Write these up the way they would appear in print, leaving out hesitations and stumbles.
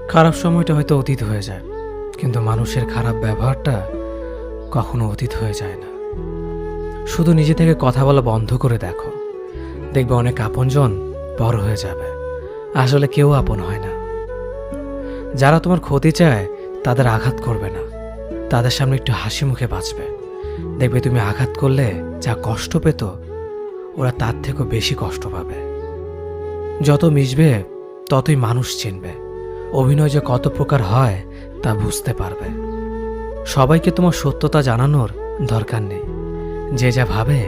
খারাপ সময়টা হয়তো অতীত হয়ে যায়, কিন্তু মানুষের খারাপ ব্যবহারটা কখনো অতীত হয়ে যায় না। শুধু নিজে থেকে কথা বলা বন্ধ করে দেখো, দেখবে অনেক আপনজন বড় হয়ে যাবে। আসলে কেউ আপন হয় না। যারা তোমার ক্ষতি চায় তাদের আঘাত করবে না, তাদের সামনে একটু হাসি মুখে বাঁচবে। দেখবে তুমি আঘাত করলে যা কষ্ট পেত, ওরা তার থেকেও বেশি কষ্ট পাবে। যত মিশবে ততই মানুষ চিনবে। অভিনয় যে কত প্রকার হয় তা বুঝতে পারবে। সবাইকে তোমার সত্যতা জানানোর দরকার নেই। যে যা ভাবে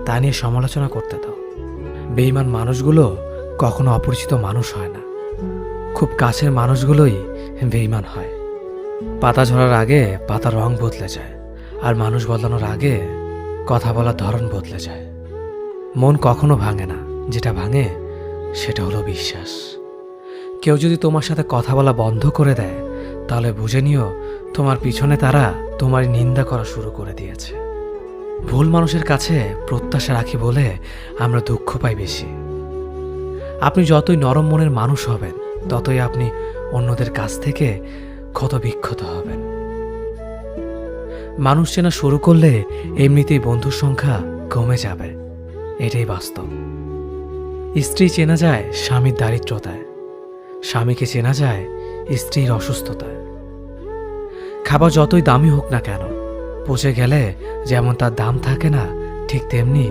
তা নিয়ে সমালোচনা করতে দাও। বেঈমান মানুষগুলো কখনো অপরিচিত মানুষ হয় না, খুব কাছের মানুষগুলোই বেঈমান হয়। পাতা ঝরার আগে পাতার রং বদলে যায়, আর মানুষ বদলানোর আগে কথা বলার ধরন বদলে যায়। মন কখনো ভাঙে না, যেটা ভাঙে সেটা হলো বিশ্বাস। কেউ যদি তোমার সাথে কথা বলা বন্ধ করে দেয়, তাহলে বুঝে নিও তোমার পিছনে তারা তোমার নিন্দা করা শুরু করে দিয়েছে। ভুল মানুষের কাছে প্রত্যাশা রাখি বলে আমরা দুঃখ পাই বেশি। আপনি যতই নরম মনের মানুষ হবেন, ততই আপনি অন্যদের কাছ থেকে ক্ষত বিক্ষত হবেন। মানুষ চেনা শুরু করলে এমনিতেই বন্ধুর সংখ্যা কমে যাবে, এটাই বাস্তব। স্ত্রী চেনা যায় স্বামীর দারিদ্রতায়, স্বামীকে চেনা যায় স্ত্রীর অসুস্থতায়। খাবার যতই দামি হোক না কেন, পচে গেলে যেমন তার দাম থাকে না, ঠিক তেমনি